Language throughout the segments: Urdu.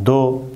2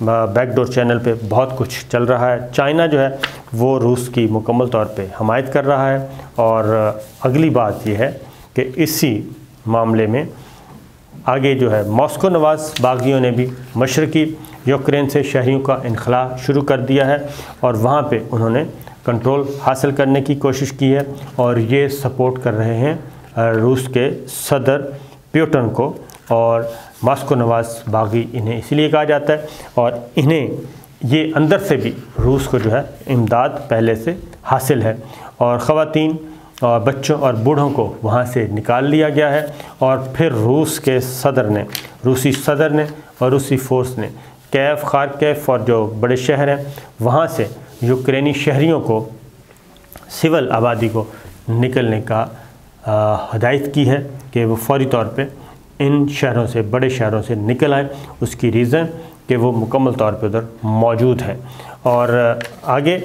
بیک ڈور چینل پہ بہت کچھ چل رہا ہے۔ چائنا جو ہے وہ روس کی مکمل طور پہ حمایت کر رہا ہے، اور اگلی بات یہ ہے کہ اسی معاملے میں آگے جو ہے ماسکو نواز باغیوں نے بھی مشرقی یوکرین سے شہریوں کا انخلاء شروع کر دیا ہے، اور وہاں پہ انہوں نے کنٹرول حاصل کرنے کی کوشش کی ہے، اور یہ سپورٹ کر رہے ہیں روس کے صدر پیوٹن کو، اور ماسکو نواز باغی انہیں اسی لیے کہا جاتا ہے، اور انہیں یہ اندر سے بھی روس کو جو ہے امداد پہلے سے حاصل ہے، اور خواتین اور بچوں اور بوڑھوں کو وہاں سے نکال لیا گیا ہے، اور پھر روسی صدر نے اور روسی فورس نے کیف، خارکیف اور جو بڑے شہر ہیں وہاں سے یوکرینی شہریوں کو، سول آبادی کو نکلنے کا ہدایت کی ہے کہ وہ فوری طور پہ ان شہروں سے، بڑے شہروں سے نکل آئیں۔ اس کی ریزن کہ وہ مکمل طور پہ ادھر موجود ہیں۔ اور آگے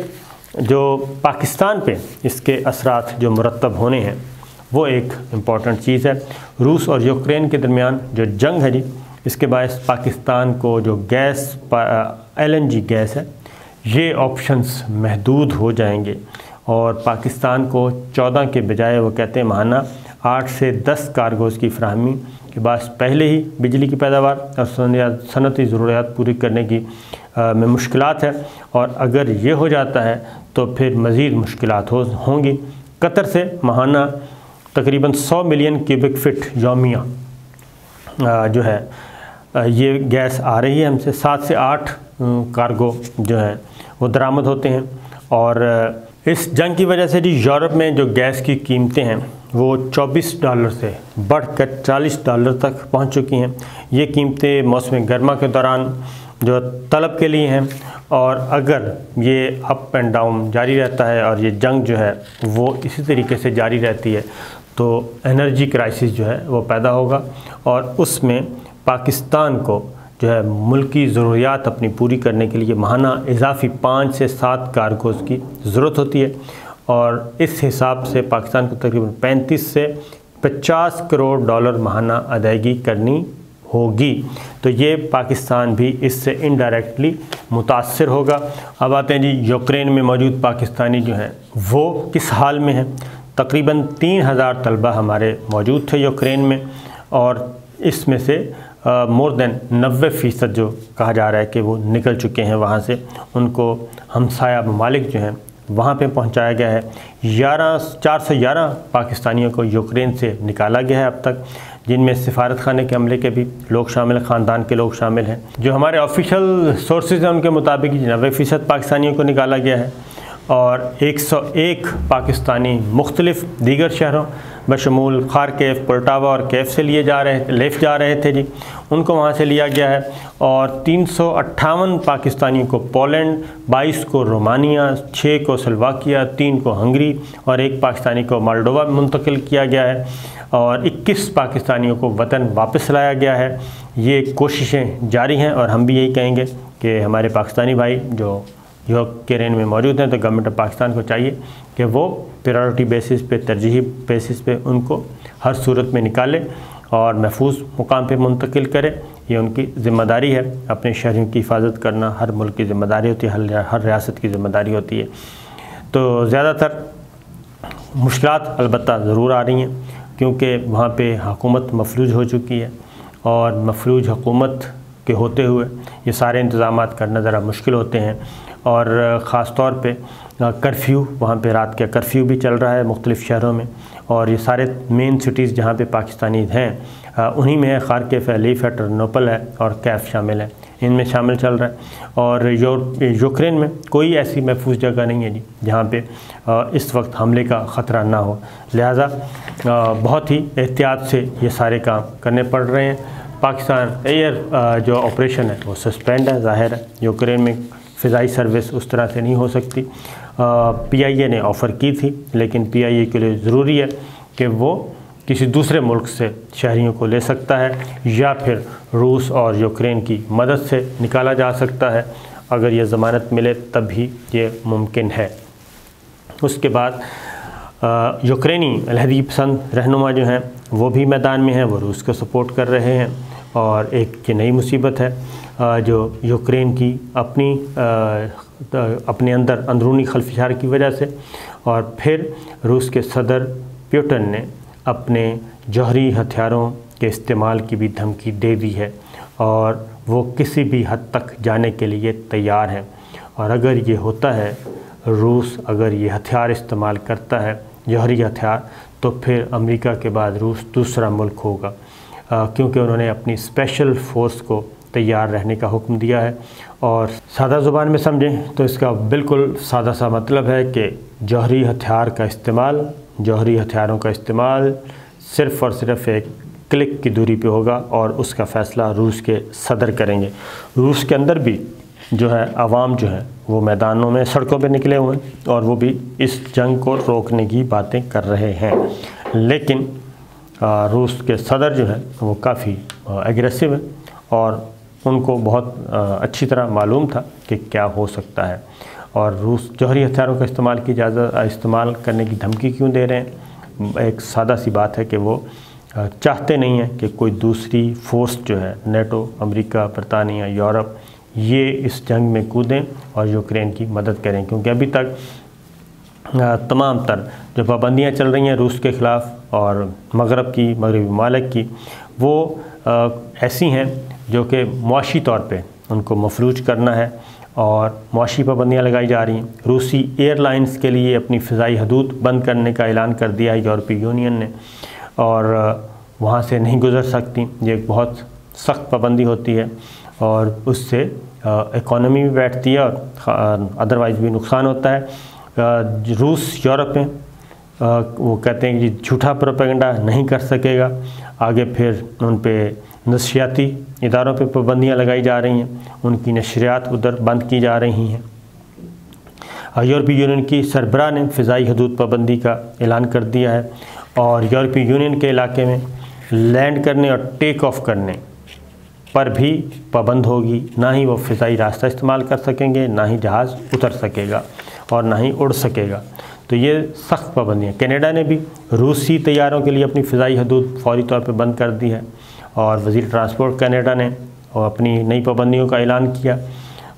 جو پاکستان پہ اس کے اثرات جو مرتب ہونے ہیں وہ ایک امپورٹنٹ چیز ہے۔ روس اور یوکرین کے درمیان جو جنگ ہے جی، اس کے باعث پاکستان کو جو گیس LNG گیس ہے، یہ آپشنز محدود ہو جائیں گے، اور پاکستان کو 14 کے بجائے وہ کہتے ہیں ماہانہ 8 سے 10 کارگوز کی فراہمی کے باعث پہلے ہی بجلی کی پیداوار اور صنعتی ضروریات پوری کرنے کی میں مشکلات ہے، اور اگر یہ ہو جاتا ہے تو پھر مزید مشکلات ہوں گی۔ قطر سے ماہانہ تقریباً 100 ملین کیوبک فٹ یومیہ جو ہے یہ گیس آ رہی ہے ہم سے، 7 سے 8 کارگو جو ہیں وہ درآمد ہوتے ہیں، اور اس جنگ کی وجہ سے جی یورپ میں جو گیس کی قیمتیں ہیں وہ $24 سے بڑھ کر $40 تک پہنچ چکی ہیں۔ یہ قیمتیں موسم گرما کے دوران جو طلب کے لیے ہیں، اور اگر یہ اپ اینڈ ڈاؤن جاری رہتا ہے اور یہ جنگ جو ہے وہ اسی طریقے سے جاری رہتی ہے تو انرجی کرائسس جو ہے وہ پیدا ہوگا، اور اس میں پاکستان کو جو ہے ملکی ضروریات اپنی پوری کرنے کے لیے ماہانہ اضافی 5 سے 7 کارگوز کی ضرورت ہوتی ہے، اور اس حساب سے پاکستان کو تقریباً 35 سے 50 کروڑ ڈالر ماہانہ ادائیگی کرنی ہوگی۔ تو یہ پاکستان بھی اس سے انڈائریکٹلی متاثر ہوگا۔ اب آتے ہیں جی یوکرین میں موجود پاکستانی جو ہیں وہ کس حال میں ہیں۔ تقریباً 3000 طلبہ ہمارے موجود تھے یوکرین میں، اور اس میں سے مور دین 90% جو کہا جا رہا ہے کہ وہ نکل چکے ہیں وہاں سے، ان کو ہمسایہ ممالک جو ہیں وہاں پہ پہنچایا گیا ہے۔ 411 پاکستانیوں کو یوکرین سے نکالا گیا ہے اب تک، جن میں سفارت خانے کے عملے کے بھی لوگ شامل ہیں، خاندان کے لوگ شامل ہیں۔ جو ہمارے آفیشیل سورسز ہیں ان کے مطابق 90% پاکستانیوں کو نکالا گیا ہے، اور 101 پاکستانی مختلف دیگر شہروں بشمول خارکیف، پولٹاوا اور کیف سے لیف جا رہے تھے جی، ان کو وہاں سے لیا گیا ہے، اور 358 پاکستانیوں کو پولینڈ، 22 کو رومانیہ، 6 کو سلواکیہ، 3 کو ہنگری اور 1 پاکستانی کو مالڈووا میں منتقل کیا گیا ہے، اور 21 پاکستانیوں کو وطن واپس لایا گیا ہے۔ یہ کوششیں جاری ہیں، اور ہم بھی یہی کہیں گے کہ ہمارے پاکستانی بھائی جو یوکرین میں موجود ہیں تو گورنمنٹ آف پاکستان کو چاہیے کہ وہ پریورٹی بیسس پہ، ترجیحی بیسس پہ ان کو ہر صورت میں نکالے اور محفوظ مقام پہ منتقل کرے۔ یہ ان کی ذمہ داری ہے، اپنے شہریوں کی حفاظت کرنا ہر ملک کی ذمہ داری ہوتی ہے، ہر ریاست کی ذمہ داری ہوتی ہے۔ تو زیادہ تر مشکلات البتہ ضرور آ رہی ہیں، کیونکہ وہاں پہ حکومت مفلوج ہو چکی ہے، اور مفلوج حکومت کے ہوتے ہوئے یہ سارے انتظامات کرنا ذرا مشکل ہوتے ہیں، اور خاص طور پہ کرفیو، وہاں پہ رات کا کرفیو بھی چل رہا ہے مختلف شہروں میں، اور یہ سارے مین سٹیز جہاں پہ پاکستانی ہیں انہی میں ہے، خارکیف ہے، لیف ہے، ٹرنوپل ہے اور کیف شامل ہے، ان میں شامل چل رہا ہے۔ اور یوکرین میں کوئی ایسی محفوظ جگہ نہیں ہے جی جہاں پہ اس وقت حملے کا خطرہ نہ ہو، لہٰذا بہت ہی احتیاط سے یہ سارے کام کرنے پڑ رہے ہیں۔ پاکستان ایئر جو آپریشن ہے وہ سسپینڈ ہے، ظاہر ہے یوکرین میں فضائی سروس اس طرح سے نہیں ہو سکتی۔ PIA نے آفر کی تھی، لیکن PIA کے لیے ضروری ہے کہ وہ کسی دوسرے ملک سے شہریوں کو لے سکتا ہے، یا پھر روس اور یوکرین کی مدد سے نکالا جا سکتا ہے، اگر یہ ضمانت ملے تب ہی یہ ممکن ہے۔ اس کے بعد یوکرینی علیحدگی پسند رہنما جو ہیں وہ بھی میدان میں ہیں، وہ روس کو سپورٹ کر رہے ہیں، اور ایک یہ نئی مصیبت ہے۔ جو یوکرین کی اپنے اندر اندرونی خلفشار کی وجہ سے، اور پھر روس کے صدر پیوٹن نے اپنے جوہری ہتھیاروں کے استعمال کی بھی دھمکی دے دی ہے، اور وہ کسی بھی حد تک جانے کے لیے تیار ہیں۔ اور اگر یہ ہوتا ہے، روس اگر یہ ہتھیار استعمال کرتا ہے، جوہری ہتھیار، تو پھر امریکہ کے بعد روس دوسرا ملک ہوگا، کیونکہ انہوں نے اپنی اسپیشل فورس کو تیار رہنے کا حکم دیا ہے۔ اور سادہ زبان میں سمجھیں تو اس کا بالکل سادہ سا مطلب ہے کہ جوہری ہتھیاروں کا استعمال صرف اور صرف ایک کلک کی دوری پہ ہوگا، اور اس کا فیصلہ روس کے صدر کریں گے۔ روس کے اندر بھی جو ہے عوام جو ہے وہ میدانوں میں، سڑکوں پہ نکلے ہوئے ہیں، اور وہ بھی اس جنگ کو روکنے کی باتیں کر رہے ہیں، لیکن روس کے صدر جو ہے وہ کافی ایگریسو ہے، اور ان کو بہت اچھی طرح معلوم تھا کہ کیا ہو سکتا ہے، اور روس جوہری ہتھیاروں کا استعمال کرنے کی دھمکی کیوں دے رہے ہیں؟ ایک سادہ سی بات ہے کہ وہ چاہتے نہیں ہیں کہ کوئی دوسری فورس جو ہے، نیٹو، امریکہ، برطانیہ، یورپ، یہ اس جنگ میں کودیں اور یوکرین کی مدد کریں، کیونکہ ابھی تک تمام تر جو پابندیاں چل رہی ہیں روس کے خلاف اور مغربی ممالک کی، وہ ایسی ہیں جو کہ معاشی طور پہ ان کو مفلوج کرنا ہے، اور معاشی پابندیاں لگائی جا رہی ہیں۔ روسی ایئر لائنز کے لیے اپنی فضائی حدود بند کرنے کا اعلان کر دیا ہے یورپی یونین نے، اور وہاں سے نہیں گزر سکتی۔ یہ ایک بہت سخت پابندی ہوتی ہے، اور اس سے اکانومی بھی بیٹھتی ہے، اور ادروائز بھی نقصان ہوتا ہے۔ روس یورپ میں وہ کہتے ہیں کہ جھوٹا پروپیگنڈا نہیں کر سکے گا، آگے پھر ان پہ نشریاتی اداروں پہ پابندیاں لگائی جا رہی ہیں، ان کی نشریات ادھر بند کی جا رہی ہیں۔ یورپی یونین کی سربراہ نے فضائی حدود پابندی کا اعلان کر دیا ہے، اور یورپی یونین کے علاقے میں لینڈ کرنے اور ٹیک آف کرنے پر بھی پابند ہوگی، نہ ہی وہ فضائی راستہ استعمال کر سکیں گے، نہ ہی جہاز اتر سکے گا، اور نہ ہی اڑ سکے گا۔ تو یہ سخت پابندی ہے۔ کینیڈا نے بھی روسی طیاروں کے لیے اپنی فضائی حدود فوری طور پہ بند کر دی ہے، اور وزیر ٹرانسپورٹ کینیڈا نے اپنی نئی پابندیوں کا اعلان کیا،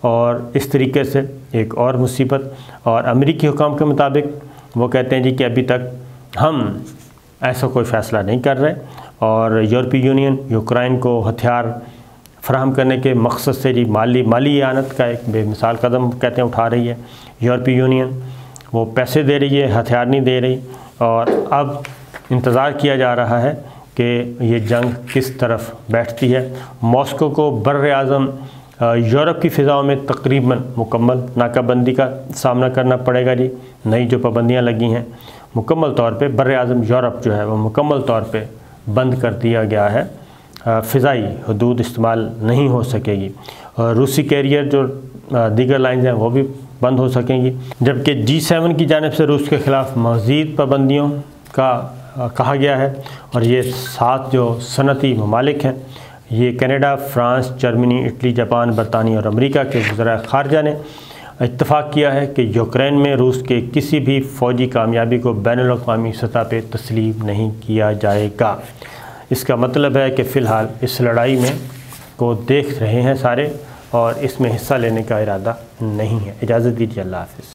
اور اس طریقے سے ایک اور مصیبت۔ اور امریکی حکام کے مطابق وہ کہتے ہیں جی کہ ابھی تک ہم ایسا کوئی فیصلہ نہیں کر رہے، اور یورپی یونین یوکرائن کو ہتھیار فراہم کرنے کے مقصد سے جی مالی اعانت کا ایک بے مثال قدم کہتے ہیں اٹھا رہی ہے یورپی یونین۔ وہ پیسے دے رہی ہے، ہتھیار نہیں دے رہی، اور اب انتظار کیا جا رہا ہے کہ یہ جنگ کس طرف بیٹھتی ہے۔ ماسکو کو بر اعظم یورپ کی فضاؤں میں تقریباً مکمل ناکہ بندی کا سامنا کرنا پڑے گا جی۔ نئی جو پابندیاں لگی ہیں مکمل طور پہ بر اعظم یورپ جو ہے وہ مکمل طور پہ بند کر دیا گیا ہے، فضائی حدود استعمال نہیں ہو سکے گی، اور روسی کیریئر جو دیگر لائنز ہیں وہ بھی بند ہو سکیں گی، جبکہ G7 کی جانب سے روس کے خلاف مزید پابندیوں کا کہا گیا ہے۔ اور یہ 7 جو صنعتی ممالک ہیں، یہ Canada, France, Germany, Italy, Japan, برطانیہ اور امریکہ کے وزراء خارجہ نے اتفاق کیا ہے کہ یوکرین میں روس کے کسی بھی فوجی کامیابی کو بین الاقوامی سطح پہ تسلیم نہیں کیا جائے گا۔ اس کا مطلب ہے کہ فی الحال اس لڑائی میں کو دیکھ رہے ہیں سارے، اور اس میں حصہ لینے کا ارادہ نہیں ہے۔ اجازت دیجیے، اللہ حافظ۔